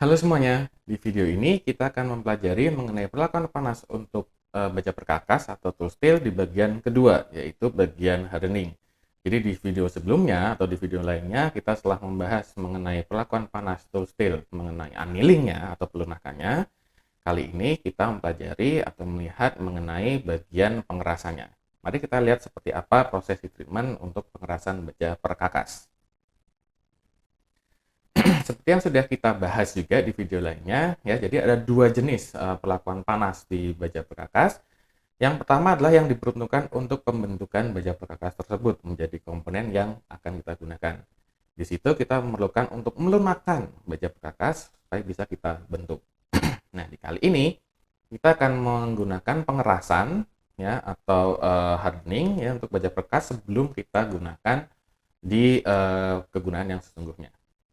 Halo semuanya, di video ini kita akan mempelajari mengenai perlakuan panas untuk baja perkakas atau tool steel di bagian kedua, yaitu bagian hardening. Jadi di video sebelumnya atau di video lainnya kita telah membahas mengenai perlakuan panas tool steel, mengenai annealingnya atau pelunakannya. Kali ini kita mempelajari atau melihat mengenai bagian pengerasannya. Mari kita lihat seperti apa proses treatment untuk pengerasan baja perkakas. Seperti yang sudah kita bahas juga di video lainnya, ya, jadi ada dua jenis perlakuan panas di baja perkakas. Yang pertama adalah yang diperuntukkan untuk pembentukan baja perkakas tersebut menjadi komponen yang akan kita gunakan. Di situ kita memerlukan untuk melunakkan baja perkakas supaya bisa kita bentuk. Nah, di kali ini kita akan menggunakan pengerasan ya atau hardening ya untuk baja perkakas sebelum kita gunakan di kegunaan yang sesungguhnya.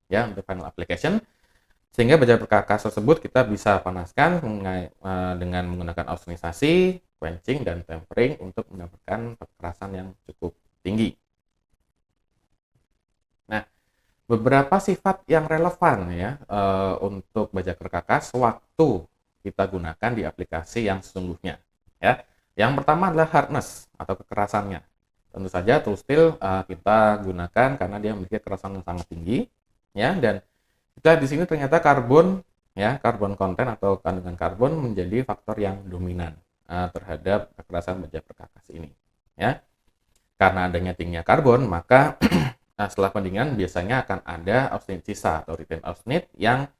Ya, untuk final application, sehingga baja perkakas tersebut kita bisa panaskan dengan menggunakan ozonasi, quenching, dan tempering untuk mendapatkan kekerasan yang cukup tinggi. Nah, beberapa sifat yang relevan ya untuk baja perkakas waktu kita gunakan di aplikasi yang sesungguhnya. Ya, yang pertama adalah hardness atau kekerasannya. Tentu saja tool steel kita gunakan karena dia memiliki kekerasan yang sangat tinggi. Ya, dan kita di sini ternyata karbon ya, karbon konten atau kandungan karbon menjadi faktor yang dominan terhadap kekerasan baja perkakas ini ya. Karena adanya tingginya karbon, maka setelah pendinginan biasanya akan ada austenit sisa atau retained austenit yang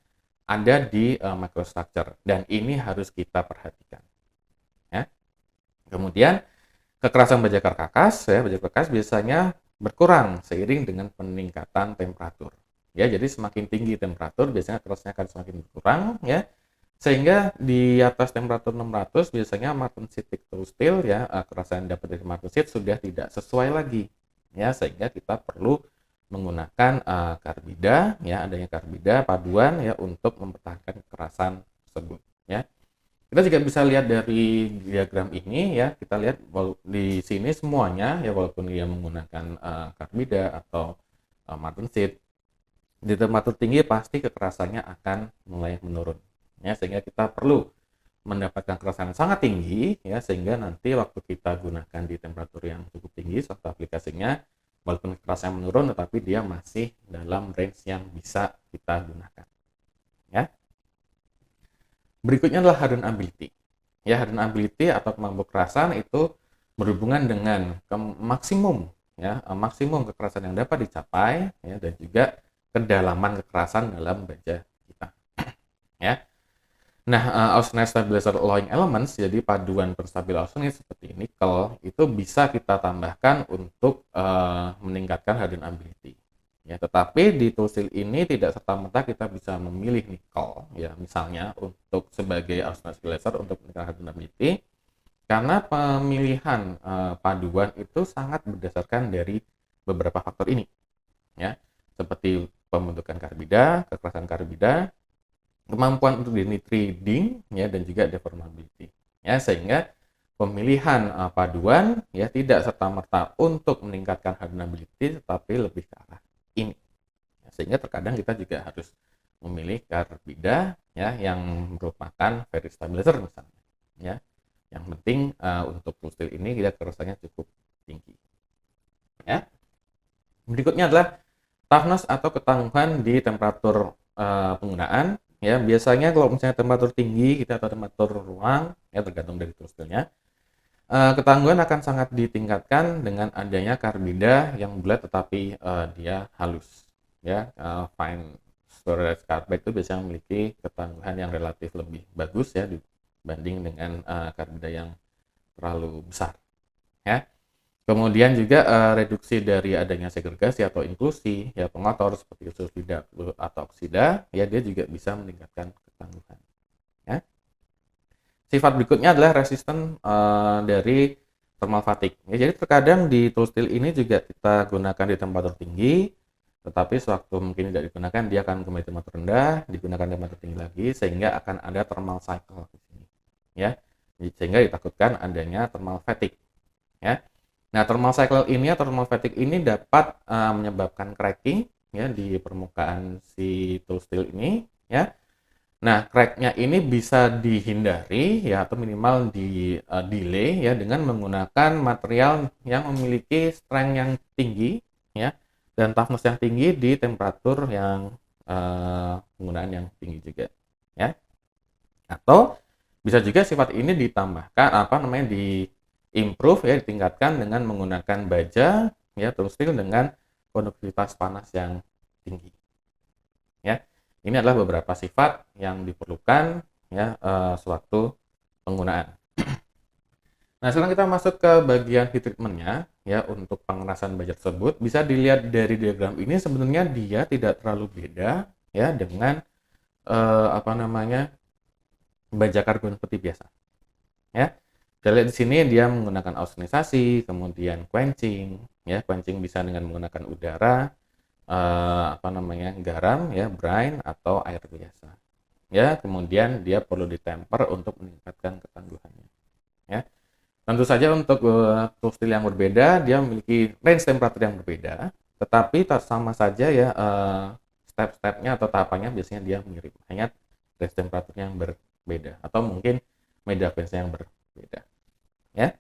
ada di microstructure, dan ini harus kita perhatikan ya. Kemudian kekerasan baja perkakas ya, baja perkakas biasanya berkurang seiring dengan peningkatan temperatur. Ya, jadi semakin tinggi temperatur biasanya kerasnya akan semakin berkurang ya. Sehingga di atas temperatur 600 biasanya martensit tool steel ya, kerasan yang dapat dari martensit sudah tidak sesuai lagi. Ya, sehingga kita perlu menggunakan karbida ya, adanya karbida paduan ya untuk mempertahankan kekerasan tersebut ya. Kita juga bisa lihat dari diagram ini ya, kita lihat di sini semuanya ya, walaupun dia menggunakan karbida atau martensit, di temperatur tinggi pasti kekerasannya akan mulai menurun ya, sehingga kita perlu mendapatkan kekerasan yang sangat tinggi ya, sehingga nanti waktu kita gunakan di temperatur yang cukup tinggi suatu aplikasinya, walaupun kekerasannya menurun tetapi dia masih dalam range yang bisa kita gunakan ya. Berikutnya adalah hardenability ya. Hardenability atau kemampuan kekerasan itu berhubungan dengan maksimum ya, maksimum kekerasan yang dapat dicapai ya, dan juga kedalaman kekerasan dalam baja kita ya. Nah, austenite stabilizer alloying elements, jadi paduan penstabil austenite seperti nikel itu bisa kita tambahkan untuk meningkatkan hardenability ya. Tetapi di tool steel ini tidak serta-merta kita bisa memilih nikel ya, misalnya untuk sebagai austenite stabilizer untuk meningkatkan hardenability, karena pemilihan paduan itu sangat berdasarkan dari beberapa faktor ini ya, seperti pembentukan karbida, kekerasan karbida, kemampuan untuk denitriding ya, dan juga deformability ya, sehingga pemilihan paduan ya tidak serta-merta untuk meningkatkan hardenability tetapi lebih ke arah ini ya, sehingga terkadang kita juga harus memilih karbida ya yang merupakan ferrite stabilizer misalnya ya. Yang penting untuk tool steel ini kita kekerasannya cukup tinggi ya. Berikutnya adalah toughness atau ketangguhan di temperatur penggunaan ya. Biasanya kalau misalnya temperatur tinggi kita atau temperatur ruang ya, tergantung dari tool steel-nya, ketangguhan akan sangat ditingkatkan dengan adanya karbida yang bulat tetapi dia halus ya. Fine storage carbide itu biasanya memiliki ketangguhan yang relatif lebih bagus ya dibanding dengan karbida yang terlalu besar ya. Kemudian juga reduksi dari adanya segregasi atau inklusi ya, pengotor seperti sulfida atau oksida ya, dia juga bisa meningkatkan ketangguhan ya. Sifat berikutnya adalah resisten dari thermal fatigue ya. Jadi terkadang di tool steel ini juga kita gunakan di temperatur tinggi, tetapi sewaktu mungkin tidak digunakan dia akan kembali temperatur rendah, digunakan temperatur tinggi lagi, sehingga akan ada thermal cycle di sini ya, sehingga ditakutkan adanya thermal fatigue ya. Nah, thermal cycle ini atau thermal fatigue ini dapat menyebabkan cracking ya di permukaan si tool steel ini ya. Nah, crack-nya ini bisa dihindari ya atau minimal di delay ya dengan menggunakan material yang memiliki strength yang tinggi ya dan toughness yang tinggi di temperatur yang penggunaan yang tinggi juga ya. Atau bisa juga sifat ini ditambahkan di improve ya ditingkatkan dengan menggunakan baja ya tool steel dengan konduktivitas panas yang tinggi ya. Ini adalah beberapa sifat yang diperlukan ya suatu penggunaan. Nah, sekarang kita masuk ke bagian heat treatment-nya ya untuk pengerasan baja tersebut. Bisa dilihat dari diagram ini sebenarnya dia tidak terlalu beda ya dengan baja karbon putih biasa ya. Kita lihat di sini dia menggunakan austenisasi, kemudian quenching ya. Quenching bisa dengan menggunakan udara, garam ya, brine atau air biasa ya. Kemudian dia perlu ditemper untuk meningkatkan ketangguhannya ya. Tentu saja untuk tool steel yang berbeda dia memiliki range temperatur yang berbeda, tetapi sama saja ya step-stepnya atau tahapannya biasanya dia mirip, hanya range temperaturnya yang berbeda atau mungkin media phase yang berbeda ya.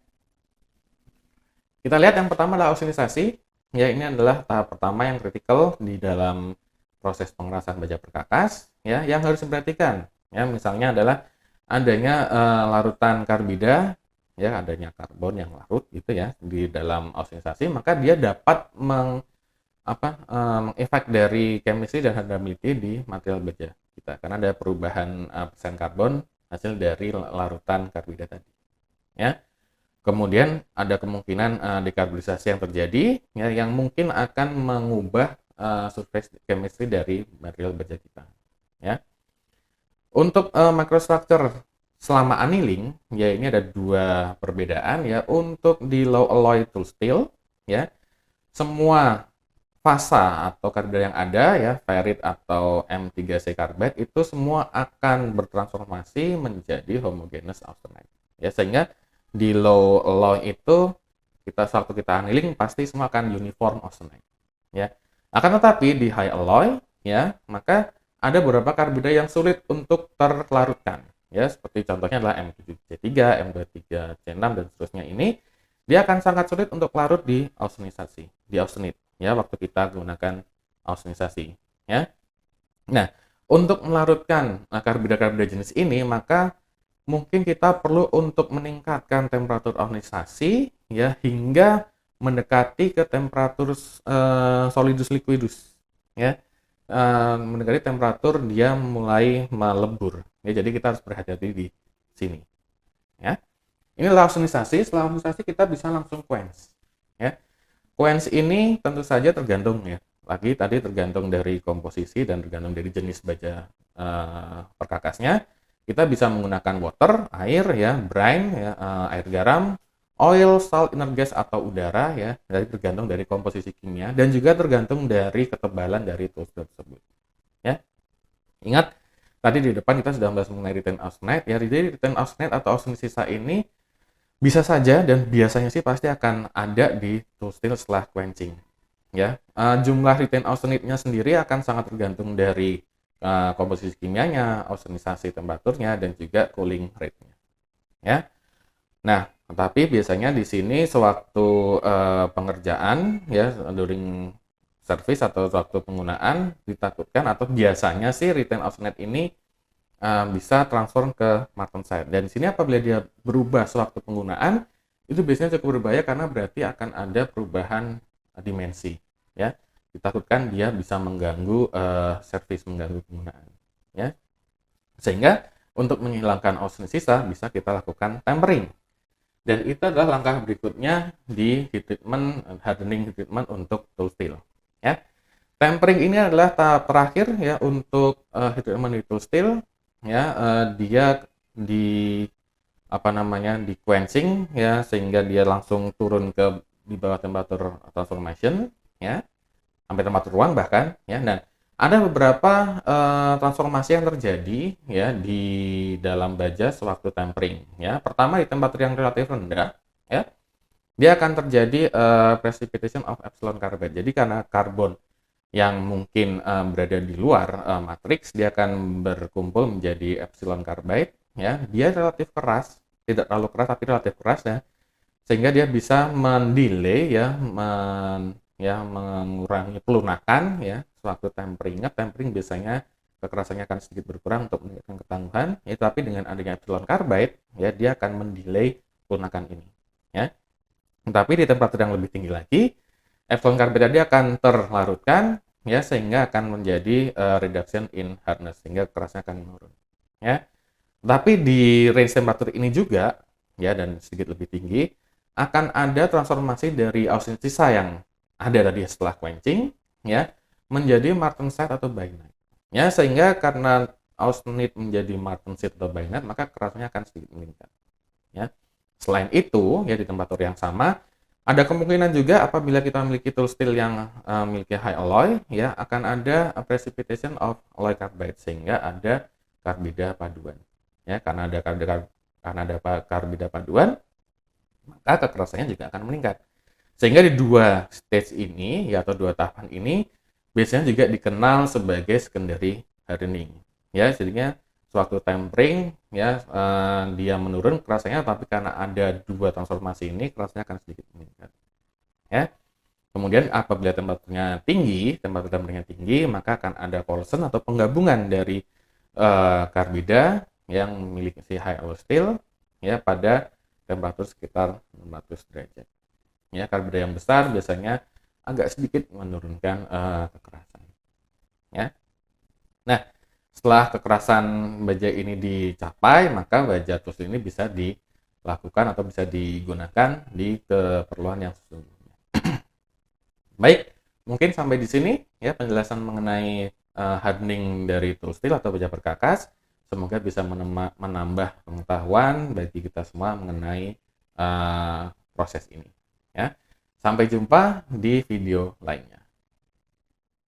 Kita lihat yang pertama adalah austenisasi. Ya, ini adalah tahap pertama yang kritikal di dalam proses pengerasan baja perkakas ya yang harus diperhatikan. Ya, misalnya adalah adanya larutan karbida ya, adanya karbon yang larut gitu ya di dalam austenisasi, maka dia dapat mengefek dari chemistry dan handleability di material baja kita karena ada perubahan persen karbon hasil dari larutan karbida tadi ya. Kemudian ada kemungkinan dekarbonisasi yang terjadi ya, yang mungkin akan mengubah surface chemistry dari material baja kita ya. Untuk microstructure selama annealing ya, ini ada dua perbedaan ya. Untuk di low alloy tool steel ya, semua fasa atau karbida yang ada ya, ferrit atau M3C carbide itu semua akan bertransformasi menjadi homogeneous austenite ya, sehingga di low alloy itu waktu kita annealing pasti semua akan uniform austenite ya. Akan tetapi di high alloy ya, maka ada beberapa karbida yang sulit untuk terlarutkan ya, seperti contohnya adalah M7C3, M23C6 dan seterusnya. Ini dia akan sangat sulit untuk larut di austenisasi, di austenite ya waktu kita gunakan austenisasi ya. Nah, untuk melarutkan karbida-karbida jenis ini maka mungkin kita perlu untuk meningkatkan temperatur austenisasi ya hingga mendekati ke temperatur solidus liquidus ya. Mendekati temperatur dia mulai melebur ya, jadi kita harus berhati-hati di sini ya. Inilah austenisasi. Setelah austenisasi kita bisa langsung quench ya. Quench ini tentu saja tergantung ya, lagi tadi tergantung dari komposisi dan tergantung dari jenis baja perkakasnya. Kita bisa menggunakan water, air ya, brine ya, air garam, oil, salt, inert gas atau udara ya, tergantung dari komposisi kimia dan juga tergantung dari ketebalan dari tool steel tersebut ya. Ingat tadi di depan kita sudah bahas mengenai retain austenite ya. Jadi retain austenite atau austenisisa ini bisa saja dan biasanya sih pasti akan ada di tool steel setelah quenching ya. Jumlah retain austenite-nya sendiri akan sangat tergantung dari komposisi kimianya, austenisasi temperaturnya, dan juga cooling rate-nya ya. Nah, tetapi biasanya di sini sewaktu pengerjaan ya, during service atau waktu penggunaan ditakutkan atau biasanya sih retain austenite ini bisa transform ke martensite. Dan di sini apabila dia berubah sewaktu penggunaan itu biasanya cukup berbahaya karena berarti akan ada perubahan dimensi ya. Ditakutkan dia bisa mengganggu service, mengganggu penggunaan ya. Sehingga untuk menghilangkan austenisisa bisa kita lakukan tempering. Dan itu adalah langkah berikutnya di heat treatment, hardening heat treatment untuk tool steel ya. Tempering ini adalah tahap terakhir ya untuk heat treatment di tool steel ya. Dia di di quenching ya, sehingga dia langsung turun ke di bawah temperatur transformation ya, sampai temperatur ruang bahkan ya. Dan ada beberapa transformasi yang terjadi ya di dalam baja sewaktu tempering ya. Pertama, di temperatur yang relatif rendah ya, dia akan terjadi precipitation of epsilon carbide. Jadi karena karbon yang mungkin berada di luar matriks, dia akan berkumpul menjadi epsilon carbide, ya. Dia relatif keras, tidak terlalu keras tapi relatif keras ya, sehingga dia bisa mendelay ya, mengurangi pelunakan ya sewaktu tempering. Ingat, tempering biasanya kekerasannya akan sedikit berkurang untuk meningkatkan ketangguhan, ya, tapi dengan adanya epsilon carbide ya, dia akan mendelay pelunakan ini ya. Tapi di temperatur yang lebih tinggi lagi, epsilon carbide tadi akan terlarutkan ya, sehingga akan menjadi reduction in hardness, sehingga kerasnya akan menurun ya. Tapi di range temperatur ini juga ya, dan sedikit lebih tinggi, akan ada transformasi dari austenite sisa yang ada tadi setelah quenching ya, menjadi martensite atau bainite ya, sehingga karena austenite menjadi martensite atau bainite, maka kerasnya akan sedikit meningkat ya. Selain itu ya, di temperatur yang sama ada kemungkinan juga apabila kita memiliki tool steel yang memiliki high alloy ya, akan ada precipitation of alloy carbide, sehingga ada karbida paduan ya. Karena ada karbida paduan, maka kekerasannya juga akan meningkat. Sehingga di dua stage ini ya, atau dua tahapan ini biasanya juga dikenal sebagai secondary hardening ya. Jadinya sewaktu tempering ya, dia menurun kerasanya, tapi karena ada dua transformasi ini, kerasnya akan sedikit meningkat ya. Kemudian apabila temperaturnya tinggi, temperatur temperingnya tinggi, maka akan ada coulson atau penggabungan dari karbida yang memiliki high alloy steel ya, pada temperatur sekitar 600 derajat ya. Karbida yang besar biasanya agak sedikit menurunkan kekerasan ya. Nah, setelah kekerasan baja ini dicapai, maka baja tools ini bisa dilakukan atau bisa digunakan di keperluan yang sesungguhnya. Baik, mungkin sampai di sini ya penjelasan mengenai hardening dari tool steel atau baja perkakas. Semoga bisa menambah pengetahuan bagi kita semua mengenai proses ini ya. Sampai jumpa di video lainnya.